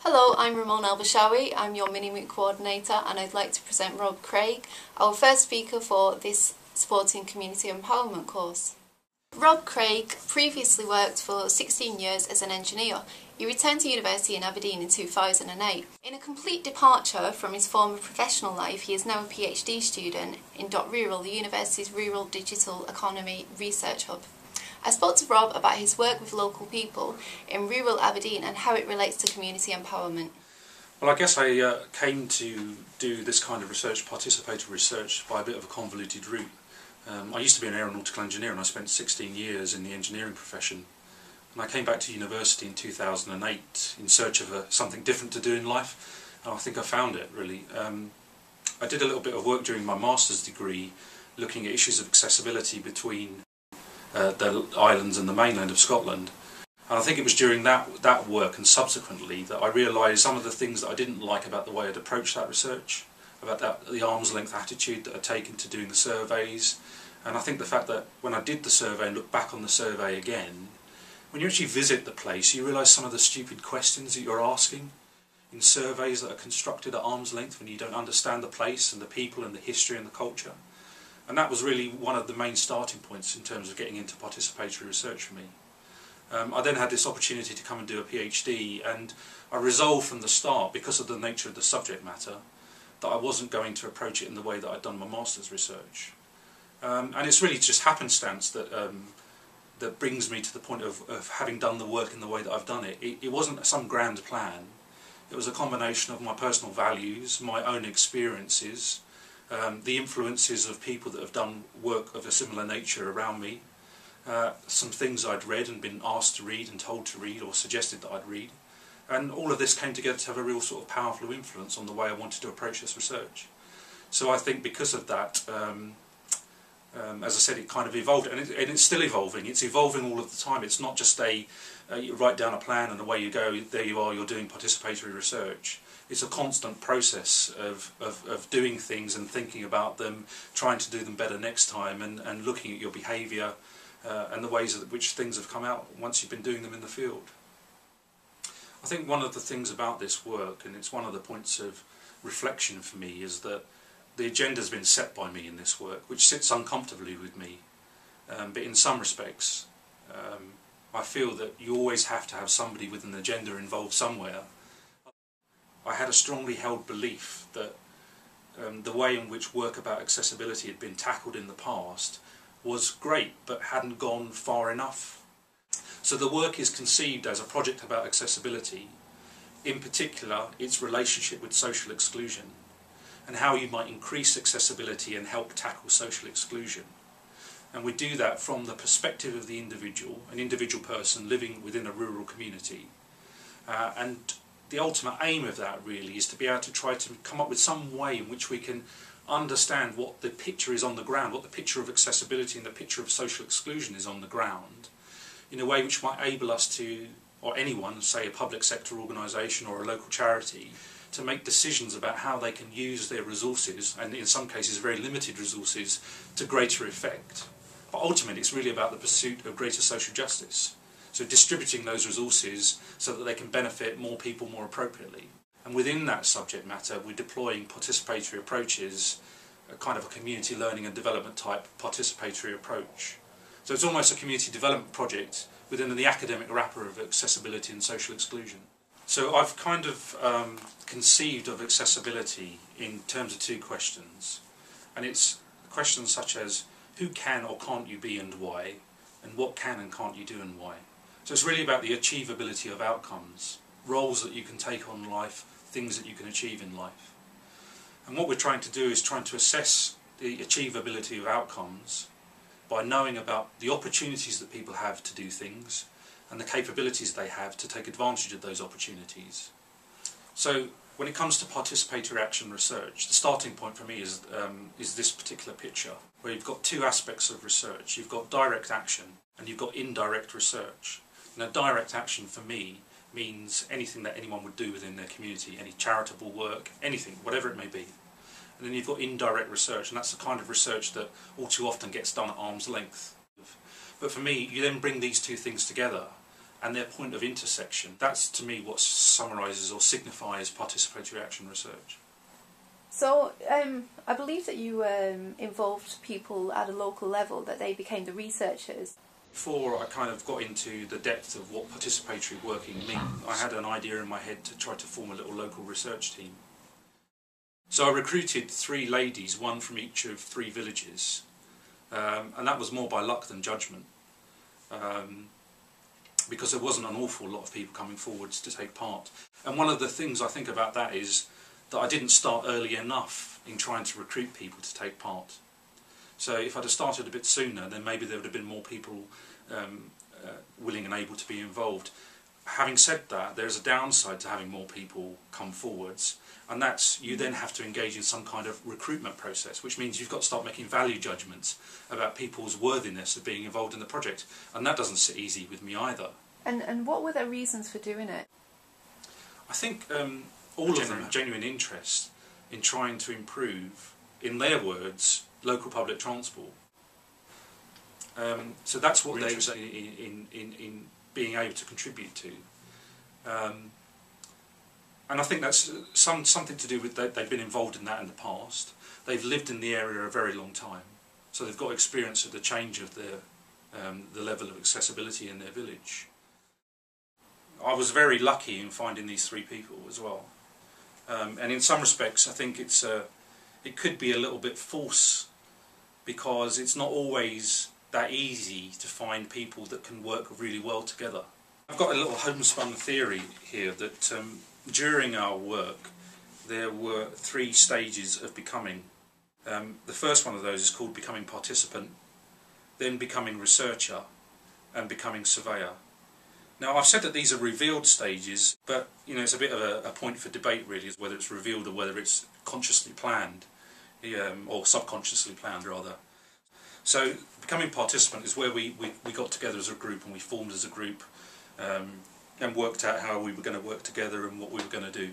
Hello, I'm Ramon Al-Bashawi. I'm your mini MOOC coordinator and I'd like to present Rob Craig, our first speaker for this Supporting Community Empowerment course. Rob Craig previously worked for 16 years as an engineer. He returned to university in Aberdeen in 2008. In a complete departure from his former professional life, he is now a PhD student in .Rural, the university's Rural Digital Economy Research Hub. I spoke to Rob about his work with local people in rural Aberdeen and how it relates to community empowerment. Well, I guess I came to do this kind of research, participatory research, by a bit of a convoluted route. I used to be an aeronautical engineer and I spent 16 years in the engineering profession. And I came back to university in 2008 in search of something different to do in life, and I think I found it, really. I did a little bit of work during my master's degree looking at issues of accessibility between the islands and the mainland of Scotland. And I think it was during that work and subsequently that I realised some of the things that I didn't like about the way I'd approached that research, about the arm's length attitude that I'd taken to doing the surveys. And I think the fact that when I did the survey and look back on the survey again, when you actually visit the place you realise some of the stupid questions that you're asking in surveys that are constructed at arm's length when you don't understand the place and the people and the history and the culture. And that was really one of the main starting points in terms of getting into participatory research for me. I then had this opportunity to come and do a PhD, and I resolved from the start, because of the nature of the subject matter, that I wasn't going to approach it in the way that I'd done my master's research. And it's really just happenstance that that brings me to the point of having done the work in the way that I've done it. It wasn't some grand plan. It was a combination of my personal values, my own experiences, the influences of people that have done work of a similar nature around me, some things I'd read and been asked to read and told to read or suggested that I'd read, and all of this came together to have a real sort of powerful influence on the way I wanted to approach this research. So I think because of that, as I said, it kind of evolved, and it's still evolving. It's evolving all of the time. It's not just you write down a plan and away you go, there you are, you're doing participatory research. It's a constant process of doing things and thinking about them, trying to do them better next time, and looking at your behaviour and the ways in which things have come out once you've been doing them in the field. I think one of the things about this work, and it's one of the points of reflection for me, is that the agenda's been set by me in this work, which sits uncomfortably with me. But in some respects, I feel that you always have to have somebody with an agenda involved somewhere. I had a strongly held belief that the way in which work about accessibility had been tackled in the past was great, but hadn't gone far enough. So the work is conceived as a project about accessibility, in particular its relationship with social exclusion, and how you might increase accessibility and help tackle social exclusion. And we do that from the perspective of the individual, an individual person living within a rural community. And the ultimate aim of that really is to be able to try to come up with some way in which we can understand what the picture is on the ground, what the picture of accessibility and the picture of social exclusion is on the ground, in a way which might enable us to, or anyone, say a public sector organisation or a local charity, to make decisions about how they can use their resources, and in some cases very limited resources, to greater effect. But ultimately it's really about the pursuit of greater social justice. So distributing those resources so that they can benefit more people more appropriately. And within that subject matter we're deploying participatory approaches, a kind of a community learning and development type participatory approach. So it's almost a community development project within the academic wrapper of accessibility and social exclusion. So I've kind of conceived of accessibility in terms of two questions, and it's questions such as who can or can't you be and why, and what can and can't you do and why. So it's really about the achievability of outcomes, roles that you can take on in life, things that you can achieve in life. And what we're trying to do is trying to assess the achievability of outcomes by knowing about the opportunities that people have to do things and the capabilities they have to take advantage of those opportunities. So when it comes to participatory action research, the starting point for me is this particular picture, where you've got two aspects of research. You've got direct action and you've got indirect research. Now, direct action for me means anything that anyone would do within their community, any charitable work, anything, whatever it may be. And then you've got indirect research, and that's the kind of research that all too often gets done at arm's length. But for me, you then bring these two things together and their point of intersection. That's to me what summarises or signifies participatory action research. So I believe that you involved people at a local level, that they became the researchers. Before I kind of got into the depth of what participatory working meant, I had an idea in my head to try to form a little local research team. So I recruited 3 ladies, one from each of 3 villages, and that was more by luck than judgment, because there wasn't an awful lot of people coming forwards to take part. And one of the things I think about that is that I didn't start early enough in trying to recruit people to take part. So if I'd have started a bit sooner, then maybe there would have been more people willing and able to be involved. Having said that, there's a downside to having more people come forwards, and that's you then have to engage in some kind of recruitment process, which means you've got to start making value judgments about people's worthiness of being involved in the project, and that doesn't sit easy with me either. And what were their reasons for doing it? I think all of them have genuine interest in trying to improve, in their words, local public transport. So that's what they're interested in being able to contribute to. And I think that's something to do with they've been involved in that in the past. They've lived in the area a very long time, so they've got experience of the change of the level of accessibility in their village. I was very lucky in finding these 3 people as well, and in some respects I think it could be a little bit false, because it's not always that easy to find people that can work really well together. I've got a little homespun theory here that during our work there were 3 stages of becoming. The first one of those is called becoming participant, then becoming researcher, and becoming surveyor. Now I've said that these are revealed stages, but you know, it's a bit of a point for debate really, whether it's revealed or whether it's consciously planned, or subconsciously planned rather. So becoming participant is where we got together as a group, and we formed as a group and worked out how we were going to work together and what we were going to do.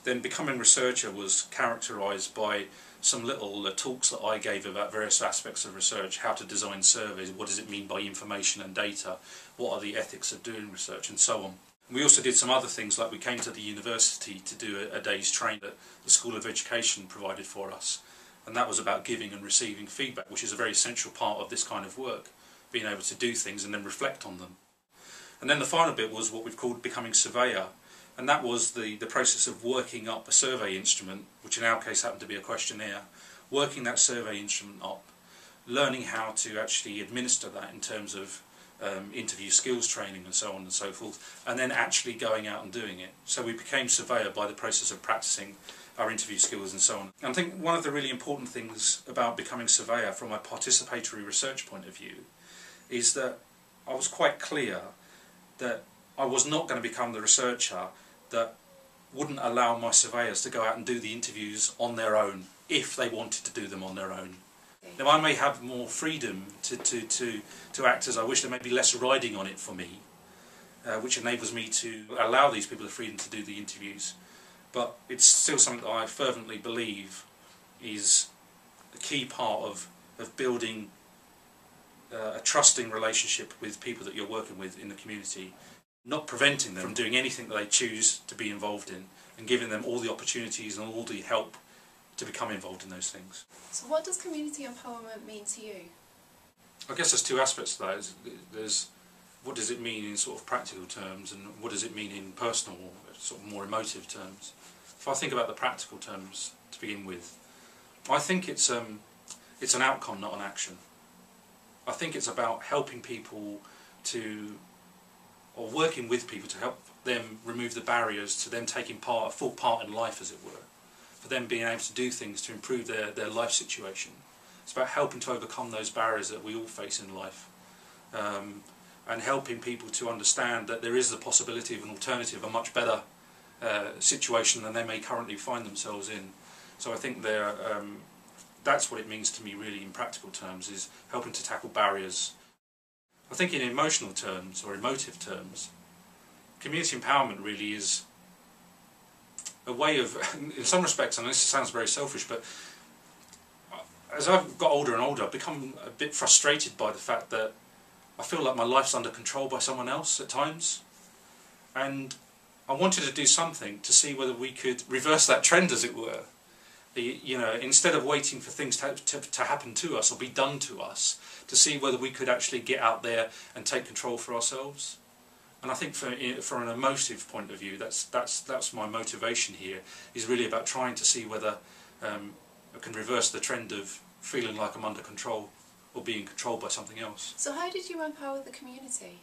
Then becoming researcher was characterised by some little talks that I gave about various aspects of research, how to design surveys, what does it mean by information and data, what are the ethics of doing research, and so on. We also did some other things, like we came to the university to do a day's training that the School of Education provided for us, and that was about giving and receiving feedback, which is a very essential part of this kind of work, being able to do things and then reflect on them. And then the final bit was what we've called becoming surveyor, and that was the process of working up a survey instrument, which in our case happened to be a questionnaire, working that survey instrument up, learning how to actually administer that in terms of interview skills training and so on and so forth, and then actually going out and doing it. So we became surveyor by the process of practicing our interview skills and so on. And I think one of the really important things about becoming surveyor from a participatory research point of view is that I was quite clear that I was not going to become the researcher that wouldn't allow my surveyors to go out and do the interviews on their own if they wanted to do them on their own. Now I may have more freedom to act as I wish. There may be less riding on it for me, which enables me to allow these people the freedom to do the interviews. But it's still something that I fervently believe is a key part of building a trusting relationship with people that you're working with in the community, not preventing them from doing anything that they choose to be involved in, and giving them all the opportunities and all the help to become involved in those things. So what does community empowerment mean to you? I guess there's 2 aspects to that. There's what does it mean in sort of practical terms, and what does it mean in personal, sort of more emotive terms. If I think about the practical terms to begin with, I think it's an outcome, not an action. I think it's about helping people or working with people to help them remove the barriers to them taking a full part in life, as it were, for them being able to do things to improve their life situation. It's about helping to overcome those barriers that we all face in life, and helping people to understand that there is the possibility of an alternative, a much better situation than they may currently find themselves in. So I think that's what it means to me really in practical terms, is helping to tackle barriers. I think in emotional terms or emotive terms, community empowerment really is a way of, in some respects, and this sounds very selfish, but as I've got older and older, I've become a bit frustrated by the fact that I feel like my life's under control by someone else at times, and I wanted to do something to see whether we could reverse that trend, as it were. You know, instead of waiting for things to happen to us or be done to us, to see whether we could actually get out there and take control for ourselves. And I think from an emotive point of view, that's my motivation here, is really about trying to see whether I can reverse the trend of feeling like I'm under control or being controlled by something else. So how did you empower the community?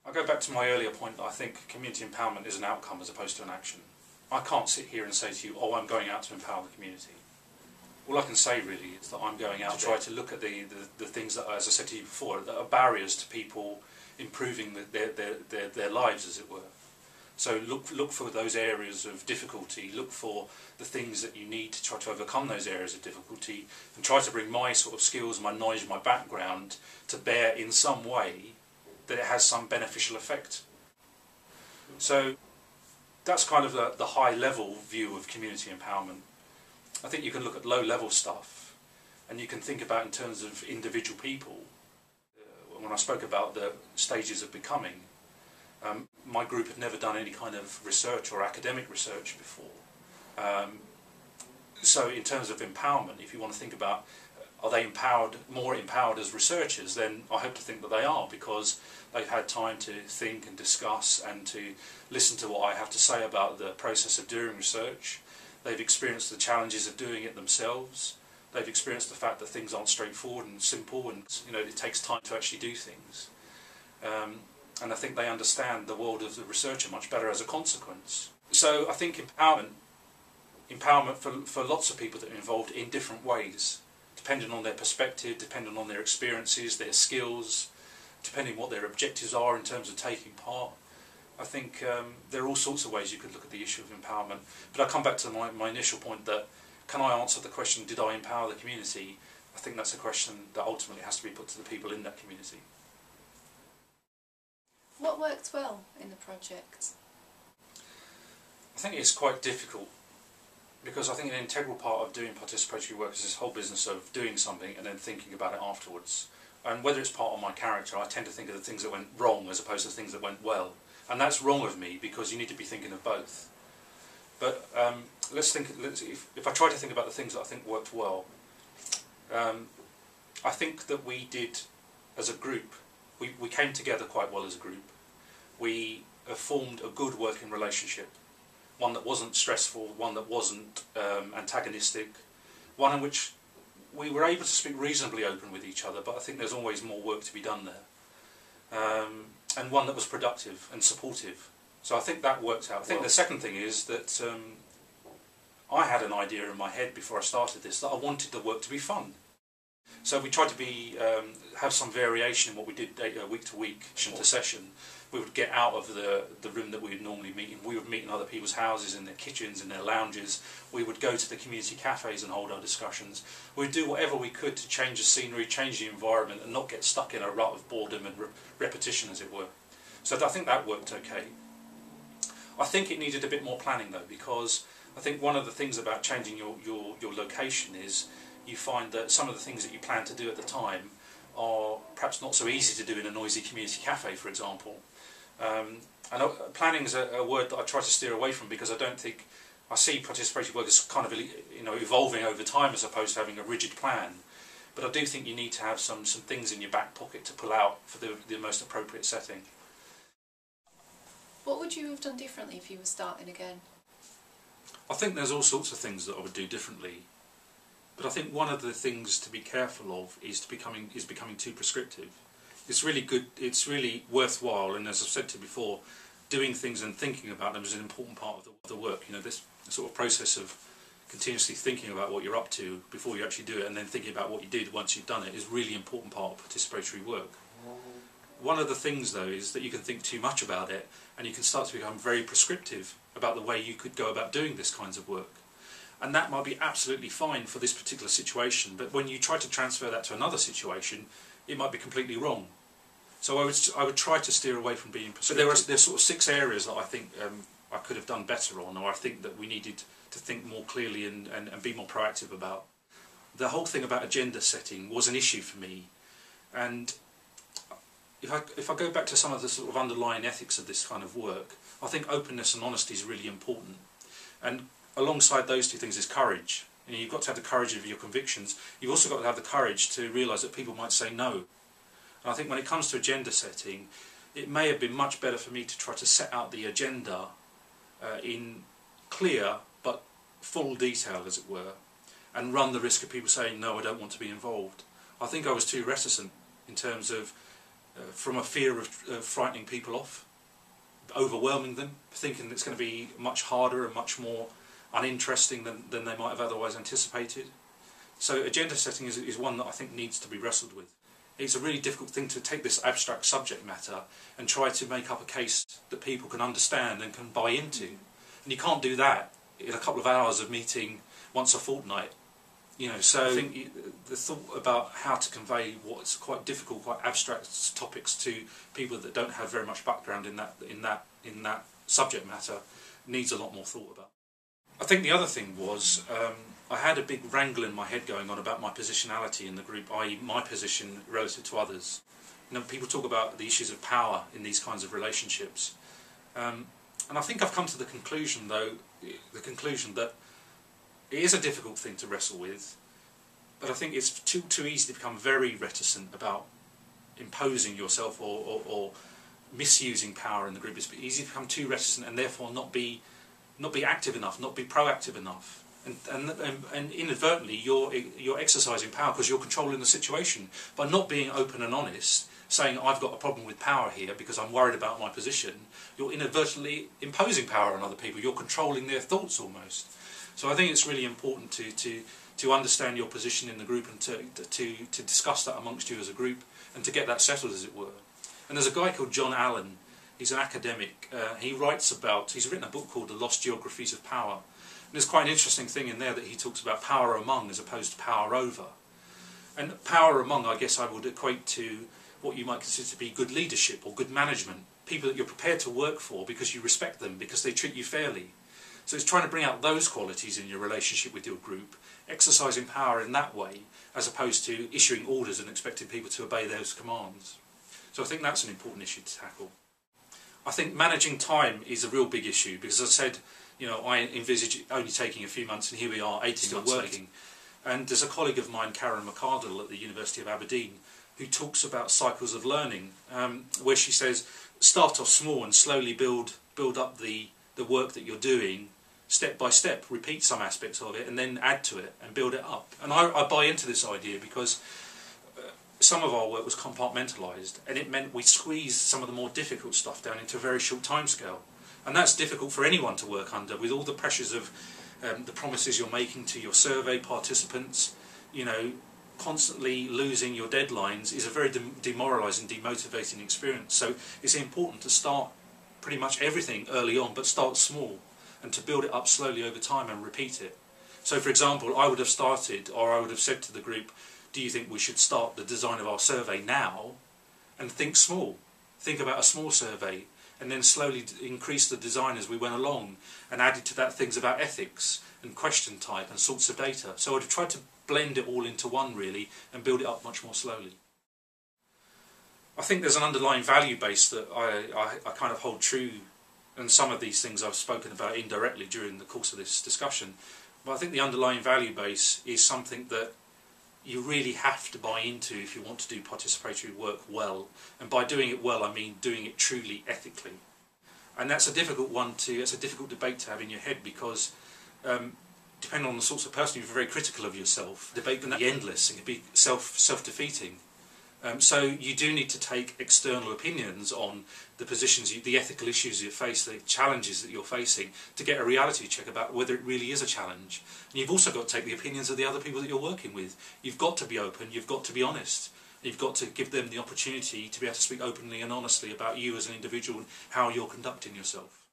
I go back to my earlier point that I think community empowerment is an outcome as opposed to an action. I can't sit here and say to you, oh, I'm going out to empower the community. All I can say really is that I'm going out to try to look at the things that, as I said to you before, that are barriers to people improving their lives, as it were. So look for those areas of difficulty, look for the things that you need to try to overcome those areas of difficulty, and try to bring my sort of skills, my knowledge, my background to bear in some way that it has some beneficial effect. So that's kind of the high level view of community empowerment. I think you can look at low level stuff and you can think about in terms of individual people. When I spoke about the stages of becoming, my group had never done any kind of research or academic research before. So in terms of empowerment, if you want to think about are they more empowered as researchers, then I hope to think that they are, because they've had time to think and discuss and to listen to what I have to say about the process of doing research. They've experienced the challenges of doing it themselves. They've experienced the fact that things aren't straightforward and simple, and it takes time to actually do things. And I think they understand the world of the researcher much better as a consequence. So I think empowerment for lots of people that are involved in different ways, depending on their perspective, depending on their experiences, their skills, depending on what their objectives are in terms of taking part. I think there are all sorts of ways you could look at the issue of empowerment. But I come back to my initial point that, can I answer the question, did I empower the community? I think that's a question that ultimately has to be put to the people in that community. What worked well in the project? I think it's quite difficult, because I think an integral part of doing participatory work is this whole business of doing something and then thinking about it afterwards. And whether it's part of my character, I tend to think of the things that went wrong as opposed to things that went well. And that's wrong of me, because you need to be thinking of both. But if I try to think about the things that I think worked well, I think that we did, as a group, we came together quite well as a group. We formed a good working relationship, one that wasn't stressful, one that wasn't antagonistic, one in which we were able to speak reasonably open with each other, but I think there's always more work to be done there. And one that was productive and supportive. So I think that worked out. I think the second thing is that I had an idea in my head before I started this, that I wanted the work to be fun. So we tried to have some variation in what we did week to week, session to session. We would get out of the room that we would normally meet in. We would meet in other people's houses, in their kitchens, in their lounges. We would go to the community cafes and hold our discussions. We'd do whatever we could to change the scenery, change the environment, and not get stuck in a rut of boredom and repetition, as it were. So I think that worked okay. I think it needed a bit more planning though, because I think one of the things about changing your location is you find that some of the things that you plan to do at the time are perhaps not so easy to do in a noisy community cafe, for example. And planning is a word that I try to steer away from, because I don't think, I see participatory work as kind of evolving over time as opposed to having a rigid plan. But I do think you need to have some things in your back pocket to pull out for the most appropriate setting. What would you have done differently if you were starting again? I think there's all sorts of things that I would do differently. But I think one of the things to be careful of is becoming too prescriptive. It's really good, it's really worthwhile, and as I've said to you before, doing things and thinking about them is an important part of the work. This sort of process of continuously thinking about what you're up to before you actually do it, and then thinking about what you did once you've done it, is a really important part of participatory work. One of the things though is that you can think too much about it, and you can start to become very prescriptive about the way you could go about doing this kinds of work. And that might be absolutely fine for this particular situation, but when you try to transfer that to another situation, it might be completely wrong. So I would try to steer away from being prescriptive. But there's sort of 6 areas that I think I could have done better on, or I think that we needed to think more clearly and be more proactive about. The whole thing about agenda setting was an issue for me, and if I go back to some of the sort of underlying ethics of this kind of work, I think openness and honesty is really important. And alongside those two things is courage. You know, you've got to have the courage of your convictions. You've also got to have the courage to realise that people might say no. And I think when it comes to agenda setting, it may have been much better for me to try to set out the agenda in clear but full detail, as it were, and run the risk of people saying, no, I don't want to be involved. I think I was too reticent in terms of, from a fear of frightening people off, overwhelming them, thinking it's going to be much harder and much more uninteresting than they might have otherwise anticipated. So agenda setting is one that I think needs to be wrestled with. It's a really difficult thing to take this abstract subject matter and try to make up a case that people can understand and can buy into. And you can't do that in a couple of hours of meeting once a fortnight. You know, so I think the thought about how to convey what's quite difficult, quite abstract topics to people that don't have very much background in that subject matter needs a lot more thought about. I think the other thing was I had a big wrangle in my head going on about my positionality in the group, i.e. my position relative to others. You know, people talk about the issues of power in these kinds of relationships, and I think I've come to the conclusion, though, that it is a difficult thing to wrestle with, but I think it's too easy to become very reticent about imposing yourself or misusing power in the group. It's easy to become too reticent and therefore not be active enough, not be proactive enough, and inadvertently you're exercising power because you're controlling the situation by not being open and honest, saying I've got a problem with power here because I'm worried about my position. You're inadvertently imposing power on other people. You're controlling their thoughts almost. So I think it's really important to understand your position in the group and to discuss that amongst you as a group and to get that settled, as it were. And there's a guy called John Allen. He's an academic. He's written a book called The Lost Geographies of Power. And there's quite an interesting thing in there that he talks about power among as opposed to power over. And power among, I guess I would equate to what you might consider to be good leadership or good management. People that you're prepared to work for because you respect them, because they treat you fairly. So it's trying to bring out those qualities in your relationship with your group, exercising power in that way, as opposed to issuing orders and expecting people to obey those commands. So I think that's an important issue to tackle. I think managing time is a real big issue because, as I said, you know, I envisage it only taking a few months, and here we are, 18 months working. And there's a colleague of mine, Karen McArdle at the University of Aberdeen, who talks about cycles of learning, where she says, start off small and slowly build up the work that you're doing, step by step, repeat some aspects of it and then add to it and build it up. And I buy into this idea because some of our work was compartmentalised, and it meant we squeezed some of the more difficult stuff down into a very short timescale. And that's difficult for anyone to work under, with all the pressures of the promises you're making to your survey participants. You know, constantly losing your deadlines is a very demoralising, demotivating experience. So it's important to start pretty much everything early on, but start small, and to build it up slowly over time and repeat it. So for example, I would have started, or I would have said to the group, do you think we should start the design of our survey now? And think small. Think about a small survey, and then slowly increase the design as we went along, and added to that things about ethics and question type and sorts of data. So I'd have tried to blend it all into one really and build it up much more slowly. I think there's an underlying value base that I kind of hold true, and some of these things I've spoken about indirectly during the course of this discussion, but I think the underlying value base is something that you really have to buy into if you want to do participatory work well, and by doing it well I mean doing it truly ethically. And that's a difficult it's a difficult debate to have in your head, because depending on the sorts of person, you're very critical of yourself. Debate can be endless, it can be self-defeating. So you do need to take external opinions on the positions, the ethical issues you face, the challenges that you're facing, to get a reality check about whether it really is a challenge. And you've also got to take the opinions of the other people that you're working with. You've got to be open, you've got to be honest. You've got to give them the opportunity to be able to speak openly and honestly about you as an individual and how you're conducting yourself.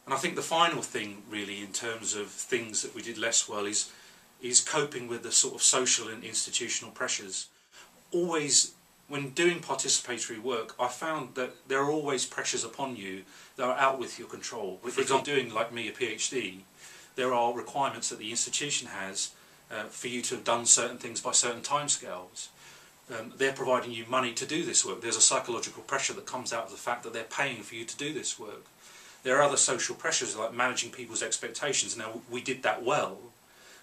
And I think the final thing really in terms of things that we did less well is coping with the sort of social and institutional pressures. Always, when doing participatory work, I found that there are always pressures upon you that are out with your control. For example, doing, like me, a PhD, there are requirements that the institution has for you to have done certain things by certain timescales. they're providing you money to do this work. There's a psychological pressure that comes out of the fact that they're paying for you to do this work. There are other social pressures like managing people's expectations. Now, we did that well,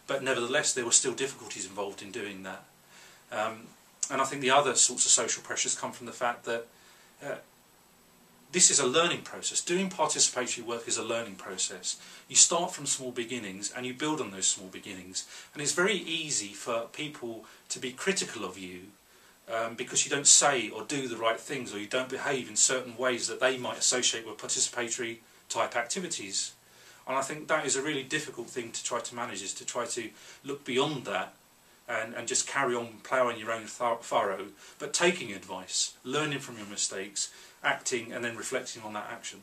but nevertheless there were still difficulties involved in doing that. And I think the other sorts of social pressures come from the fact that this is a learning process. Doing participatory work is a learning process. You start from small beginnings and you build on those small beginnings. And it's very easy for people to be critical of you because you don't say or do the right things, or you don't behave in certain ways that they might associate with participatory type activities. And I think that is a really difficult thing to try to manage, is to try to look beyond that and just carry on ploughing your own furrow, but taking advice, learning from your mistakes, acting and then reflecting on that action.